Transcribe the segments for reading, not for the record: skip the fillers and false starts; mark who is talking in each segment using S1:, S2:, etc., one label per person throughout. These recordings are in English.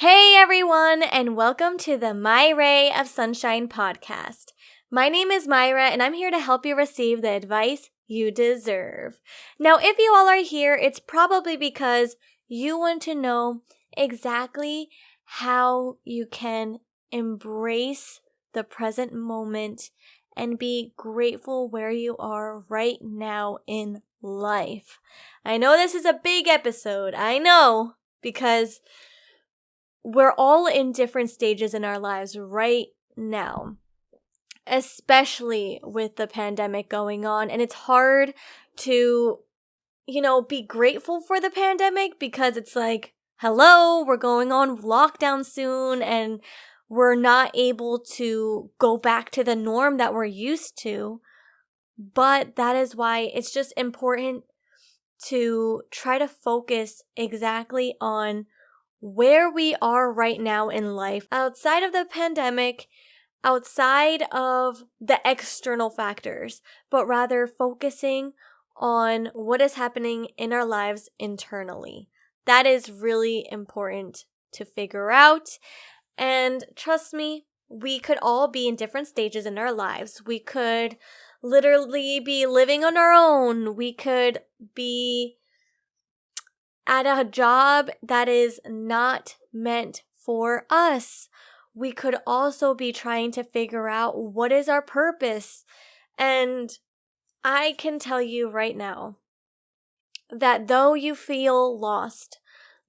S1: Hey everyone, and welcome to the My Ray of Sunshine podcast. My name is Mayra, and I'm here to help you receive the advice you deserve. Now, if you all are here, it's probably because you want to know exactly how you can embrace the present moment and be grateful where you are right now in life. I know this is a big episode, I know, because we're all in different stages in our lives right now, especially with the pandemic going on. And it's hard to, be grateful for the pandemic because it's like, hello, we're going on lockdown soon and we're not able to go back to the norm that we're used to. But that is why it's just important to try to focus exactly on where we are right now in life, outside of the pandemic, outside of the external factors, but rather focusing on what is happening in our lives internally. That is really important to figure out. And trust me, we could all be in different stages in our lives. We could literally be living on our own. We could be at a job that is not meant for us. We could also be trying to figure out what is our purpose. And I can tell you right now that though you feel lost,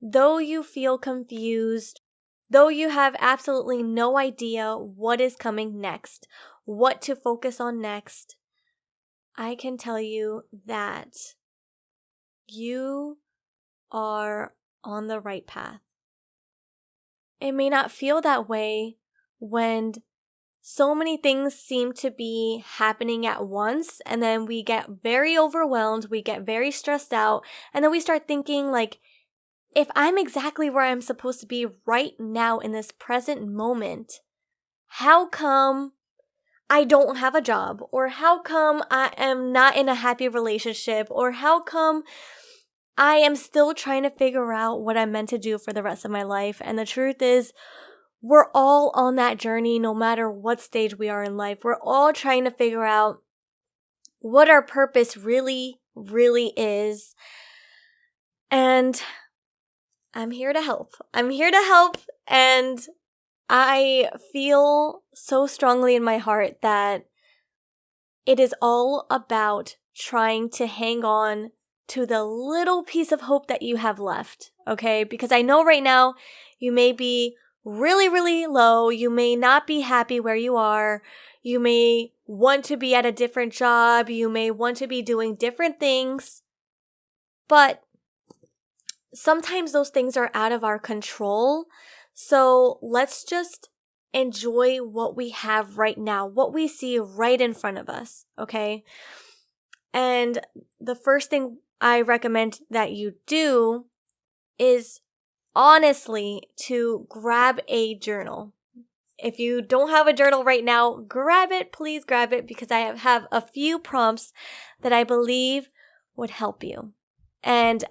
S1: though you feel confused, though you have absolutely no idea what is coming next, what to focus on next, I can tell you that you are on the right path. It may not feel that way when so many things seem to be happening at once, and then we get very overwhelmed, we get very stressed out, and then we start thinking like, if I'm exactly where I'm supposed to be right now in this present moment, how come I don't have a job? Or how come I am not in a happy relationship? Or how come I am still trying to figure out what I'm meant to do for the rest of my life? And the truth is, we're all on that journey no matter what stage we are in life. We're all trying to figure out what our purpose really, really is. And I'm here to help. I'm here to help. And I feel so strongly in my heart that it is all about trying to hang on to the little piece of hope that you have left, okay? Because I know right now you may be really, really low. You may not be happy where you are. You may want to be at a different job. You may want to be doing different things. But sometimes those things are out of our control. So let's just enjoy what we have right now, what we see right in front of us, okay? And the first thing I recommend that you do is honestly to grab a journal. If you don't have a journal right now, grab it, please grab it, because I have a few prompts that I believe would help you. And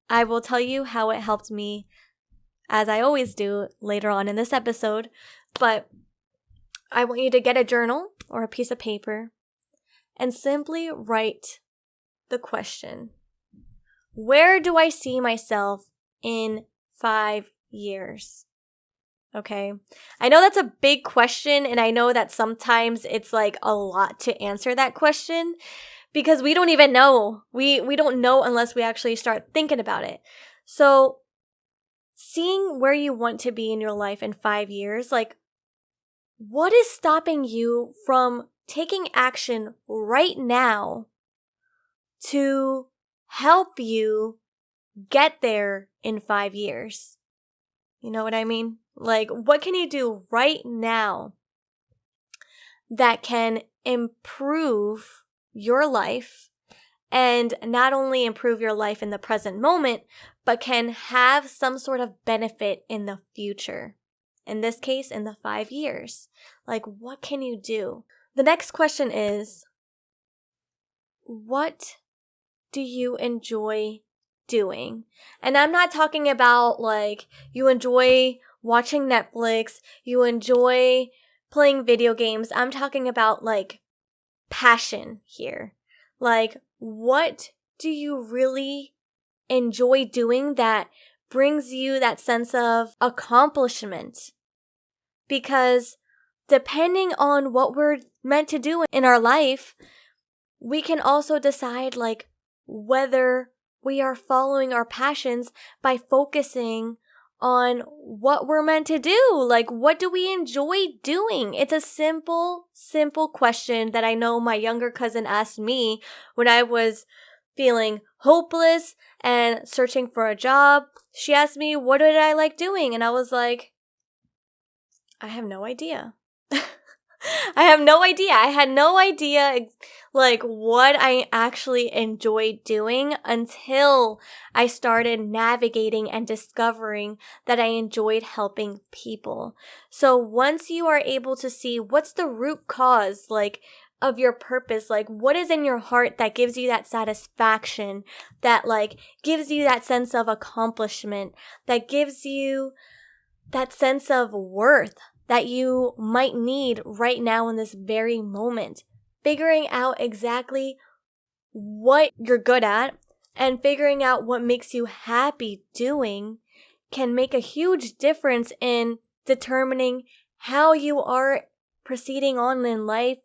S1: I will tell you how it helped me, as I always do later on in this episode. But I want you to get a journal or a piece of paper and simply write the question: where do I see myself in 5 years? Okay. I know that's a big question, and I know that sometimes it's like a lot to answer that question because we don't even know. We don't know unless we actually start thinking about it. So seeing where you want to be in your life in 5 years, like, what is stopping you from taking action right now to help you get there in 5 years? You know what I mean? Like, what can you do right now that can improve your life, and not only improve your life in the present moment, but can have some sort of benefit in the future? In this case, in the 5 years. Like, what can you do? The next question is, what do you enjoy doing? And I'm not talking about like you enjoy watching Netflix, you enjoy playing video games. I'm talking about like passion here. Like, what do you really enjoy doing that brings you that sense of accomplishment? Because depending on what we're meant to do in our life, we can also decide like whether we are following our passions by focusing on what we're meant to do. Like, what do we enjoy doing? It's a simple question that I know my younger cousin asked me when I was feeling hopeless and searching for a job. She asked me, what did I like doing? And I was like, I have no idea. I have no idea. I had no idea like what I actually enjoyed doing until I started navigating and discovering that I enjoyed helping people. So once you are able to see what's the root cause like of your purpose, like what is in your heart that gives you that satisfaction, that like gives you that sense of accomplishment, that gives you that sense of worth that you might need right now in this very moment. Figuring out exactly what you're good at and figuring out what makes you happy doing can make a huge difference in determining how you are proceeding on in life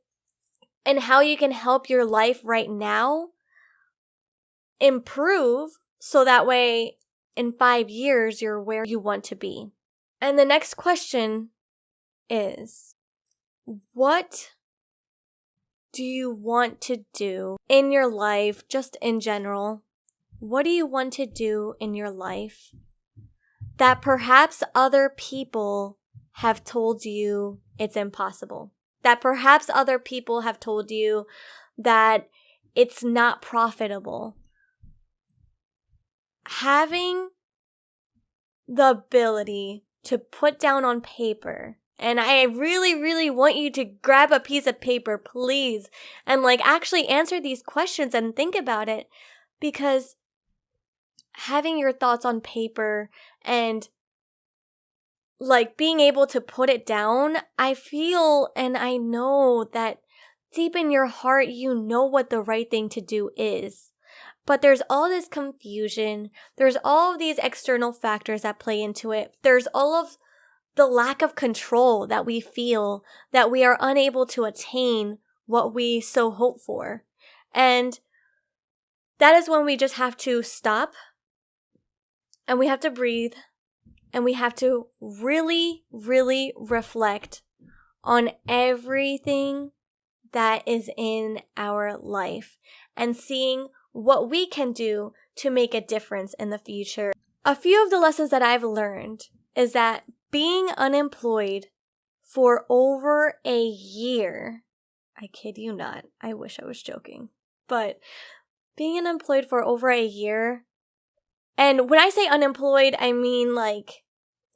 S1: and how you can help your life right now improve so that way in 5 years you're where you want to be. And the next question is, what do you want to do in your life, just in general? What do you want to do in your life that perhaps other people have told you it's impossible? That perhaps other people have told you that it's not profitable? Having the ability to put down on paper, and I really, really want you to grab a piece of paper, please, and like actually answer these questions and think about it, because having your thoughts on paper and like being able to put it down, I feel and I know that deep in your heart, you know what the right thing to do is. But there's all this confusion. There's all of these external factors that play into it. There's all of the lack of control that we feel, that we are unable to attain what we so hope for. And that is when we just have to stop and we have to breathe and we have to really, really reflect on everything that is in our life and seeing what we can do to make a difference in the future. A few of the lessons that I've learned is that being unemployed for over a year, I kid you not, I wish I was joking, but being unemployed for over a year, and when I say unemployed, I mean like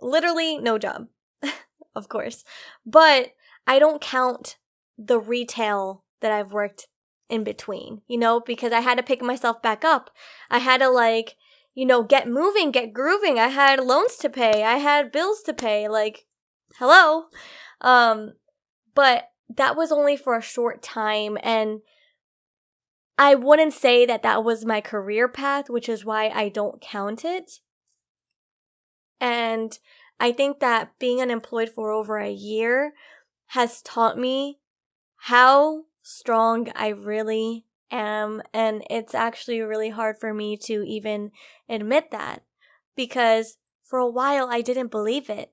S1: literally no job, of course, but I don't count the retail that I've worked in between, because I had to pick myself back up. I had to get moving, get grooving. I had loans to pay. I had bills to pay. Like, hello. But that was only for a short time. And I wouldn't say that that was my career path, which is why I don't count it. And I think that being unemployed for over a year has taught me how strong I really am, and it's actually really hard for me to even admit that, because for a while I didn't believe it.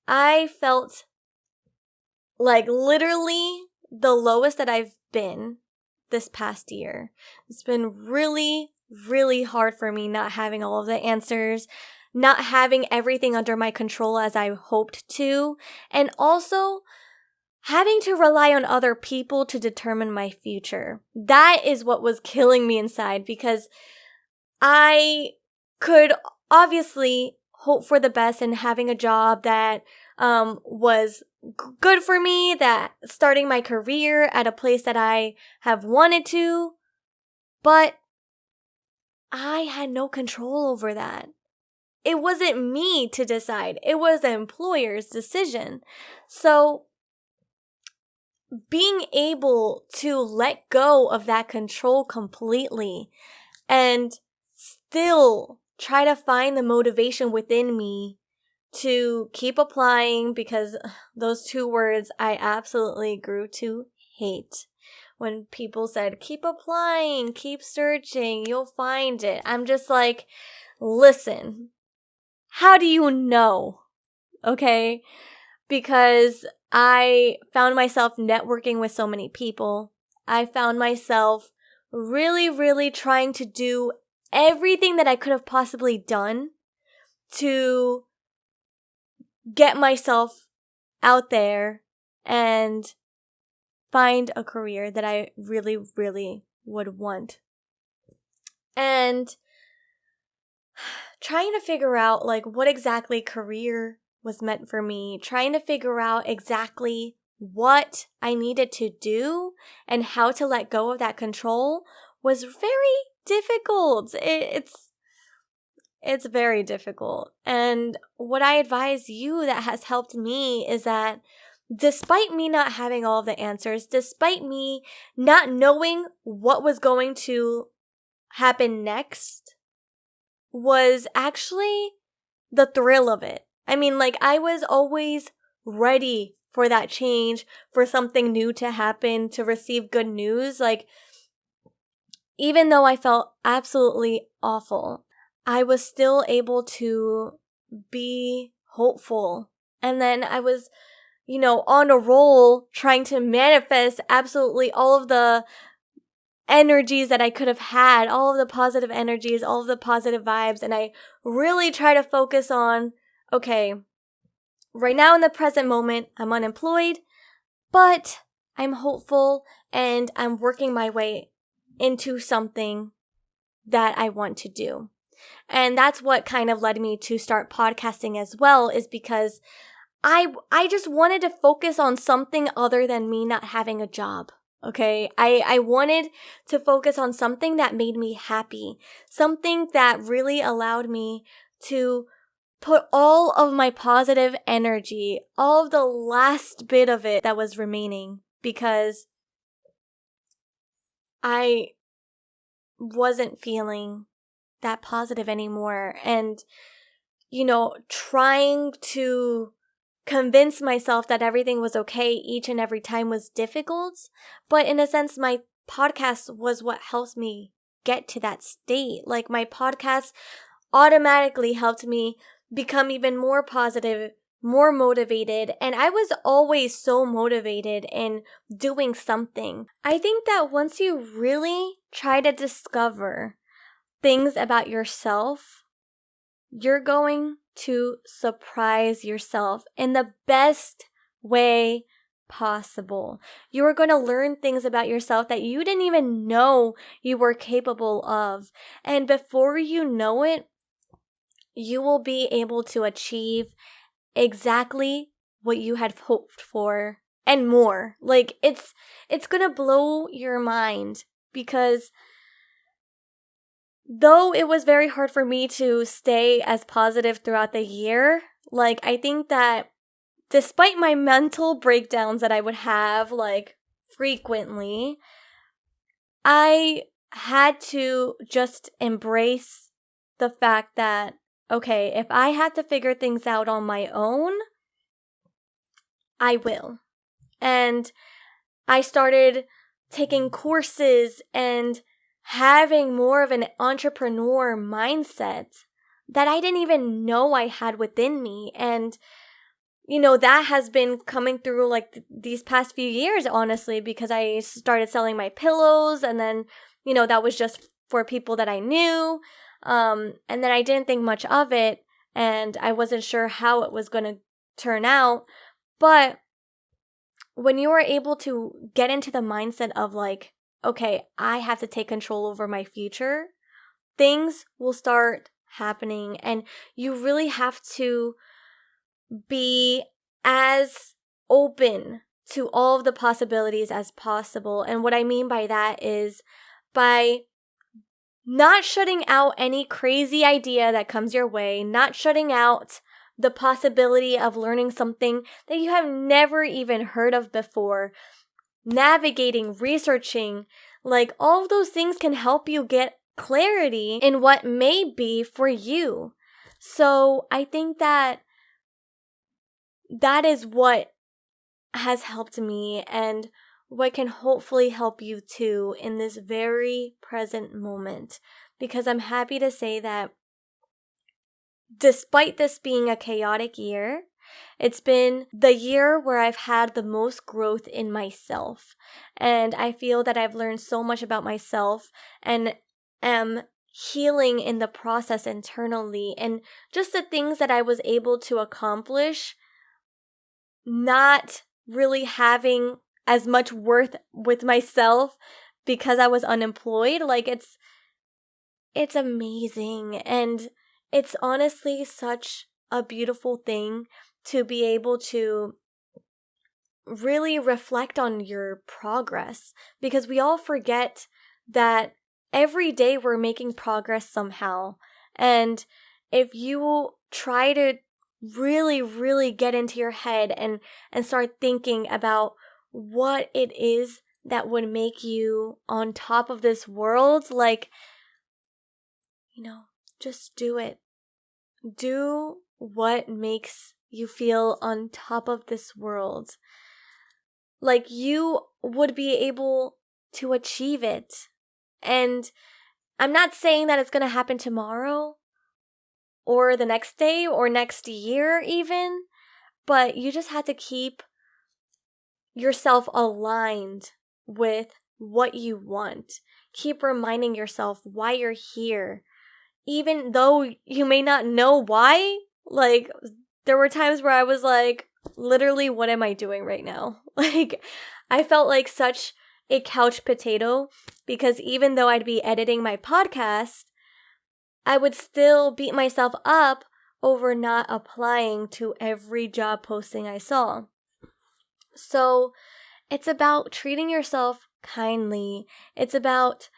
S1: I felt like literally the lowest that I've been this past year. It's been really, really hard for me not having all of the answers, not having everything under my control as I hoped to, and also having to rely on other people to determine my future. That is what was killing me inside, because I could obviously hope for the best in having a job that was good for me, that starting my career at a place that I have wanted to, but I had no control over that. it wasn't me to decide. It was the employer's decision. So being able to let go of that control completely and still try to find the motivation within me to keep applying, because those two words I absolutely grew to hate. When people said, keep applying, keep searching, you'll find it. I'm just like, listen, how do you know? Okay? Because I found myself networking with so many people. I found myself really, really trying to do everything that I could have possibly done to get myself out there and find a career that I really, really would want. And trying to figure out like what exactly career was meant for me, trying to figure out exactly what I needed to do and how to let go of that control was very difficult. It's very difficult. And what I advise you that has helped me is that despite me not having all of the answers, despite me not knowing what was going to happen next, was actually the thrill of it. I mean, like, I was always ready for that change, for something new to happen, to receive good news. Like, even though I felt absolutely awful, I was still able to be hopeful. And then I was, on a roll trying to manifest absolutely all of the energies that I could have had, all of the positive energies, all of the positive vibes. And I really try to focus on, okay, right now in the present moment, I'm unemployed, but I'm hopeful and I'm working my way into something that I want to do. And that's what kind of led me to start podcasting as well, is because I just wanted to focus on something other than me not having a job. Okay, I wanted to focus on something that made me happy, something that really allowed me to put all of my positive energy, all of the last bit of it that was remaining, because I wasn't feeling that positive anymore. And, trying to convince myself that everything was okay each and every time was difficult. But in a sense, my podcast was what helps me get to that state. Like, my podcast automatically helped me become even more positive, more motivated. And I was always so motivated in doing something. I think that once you really try to discover things about yourself, you're going to surprise yourself in the best way possible. You are going to learn things about yourself that you didn't even know you were capable of. And before you know it, you will be able to achieve exactly what you had hoped for and more. Like, it's going to blow your mind, because though it was very hard for me to stay as positive throughout the year, like, I think that despite my mental breakdowns that I would have, like, frequently, I had to just embrace the fact that, okay, if I had to figure things out on my own, I will. And I started taking courses and having more of an entrepreneur mindset that I didn't even know I had within me. And, that has been coming through like these past few years, honestly, because I started selling my pillows, and then, that was just for people that I knew. And then I didn't think much of it, and I wasn't sure how it was going to turn out. But when you are able to get into the mindset of like, okay, I have to take control over my future, things will start happening. And you really have to be as open to all of the possibilities as possible. And what I mean by that is by not shutting out any crazy idea that comes your way, not shutting out the possibility of learning something that you have never even heard of before, navigating, researching, like all of those things can help you get clarity in what may be for you. So I think that is what has helped me and what can hopefully help you too in this very present moment. Because I'm happy to say that despite this being a chaotic year, it's been the year where I've had the most growth in myself. And I feel that I've learned so much about myself and am healing in the process internally. And just the things that I was able to accomplish, not really having as much worth with myself because I was unemployed. Like it's amazing. And it's honestly such a beautiful thing to be able to really reflect on your progress, because we all forget that every day we're making progress somehow. And if you try to really, really get into your head and start thinking about what it is that would make you on top of this world, like, just do it. Do what makes you feel on top of this world. Like you would be able to achieve it. And I'm not saying that it's going to happen tomorrow or the next day or next year even, but you just have to keep yourself aligned with what you want. Keep reminding yourself why you're here. Even though you may not know why, like, there were times where I was like, literally, what am I doing right now? Like, I felt like such a couch potato because even though I'd be editing my podcast, I would still beat myself up over not applying to every job posting I saw. So, it's about treating yourself kindly. It's about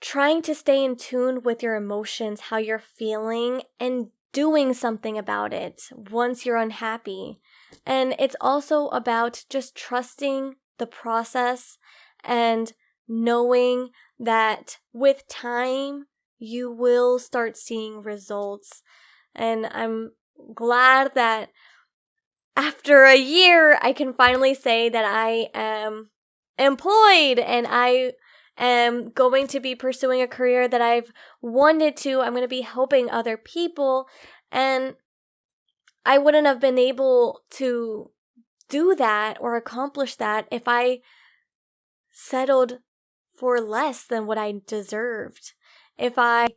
S1: trying to stay in tune with your emotions, how you're feeling, and doing something about it once you're unhappy. And it's also about just trusting the process and knowing that with time, you will start seeing results. And I'm glad that after a year, I can finally say that I am employed and I am going to be pursuing a career that I've wanted to. I'm going to be helping other people. And I wouldn't have been able to do that or accomplish that if I settled for less than what I deserved. If I,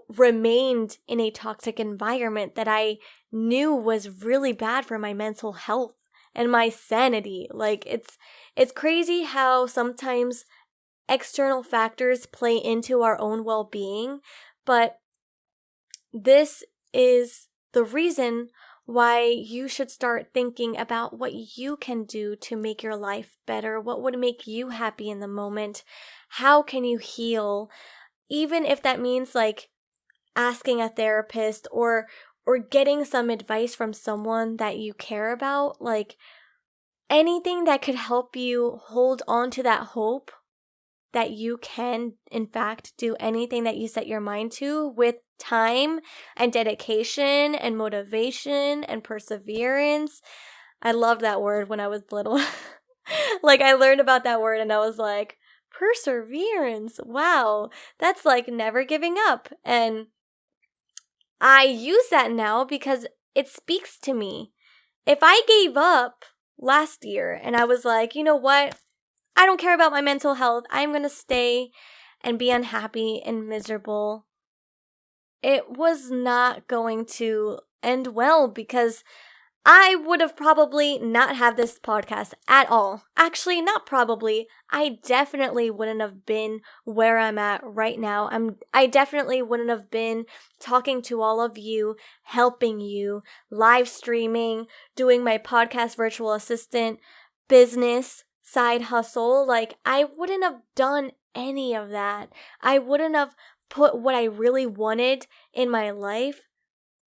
S1: remained in a toxic environment that I knew was really bad for my mental health and my sanity. Like, it's crazy how sometimes external factors play into our own well-being, but this is the reason why you should start thinking about what you can do to make your life better. What would make you happy in the moment? How can you heal? Even if that means like asking a therapist or getting some advice from someone that you care about, like anything that could help you hold on to that hope that you can, in fact, do anything that you set your mind to with time and dedication and motivation and perseverance. I loved that word when I was little. Like, I learned about that word and I was like, perseverance. Wow, that's like never giving up. And I use that now because it speaks to me. If I gave up last year and I was like, you know what? I don't care about my mental health. I'm going to stay and be unhappy and miserable. It was not going to end well because I would have probably not had this podcast at all. Actually, not probably. I definitely wouldn't have been where I'm at right now. I definitely wouldn't have been talking to all of you, helping you, live streaming, doing my podcast virtual assistant business, side hustle. Like, I wouldn't have done any of that. I wouldn't have put what I really wanted in my life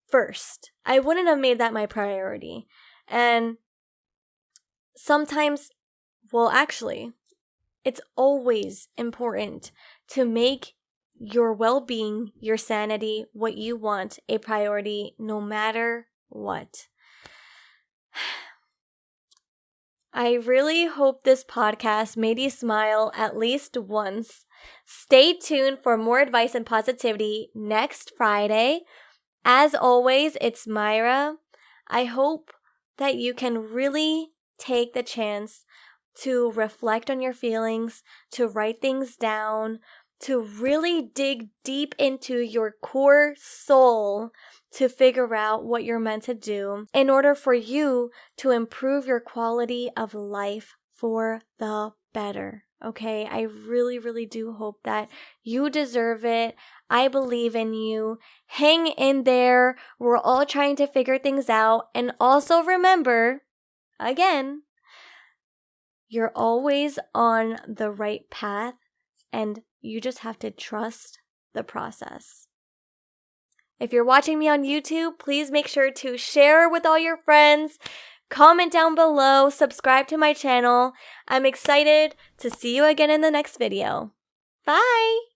S1: first. I wouldn't have made that my priority. And sometimes, well, actually, it's always important to make your well-being, your sanity, what you want a priority no matter what. I really hope this podcast made you smile at least once. Stay tuned for more advice and positivity next Friday. As always, it's Mayra. I hope that you can really take the chance to reflect on your feelings, to write things down, to really dig deep into your core soul to figure out what you're meant to do in order for you to improve your quality of life for the better. Okay, I really, really do hope that you deserve it. I believe in you. Hang in there. We're all trying to figure things out. And also remember, again, you're always on the right path, and you just have to trust the process. If you're watching me on YouTube, please make sure to share with all your friends, comment down below, subscribe to my channel. I'm excited to see you again in the next video. Bye!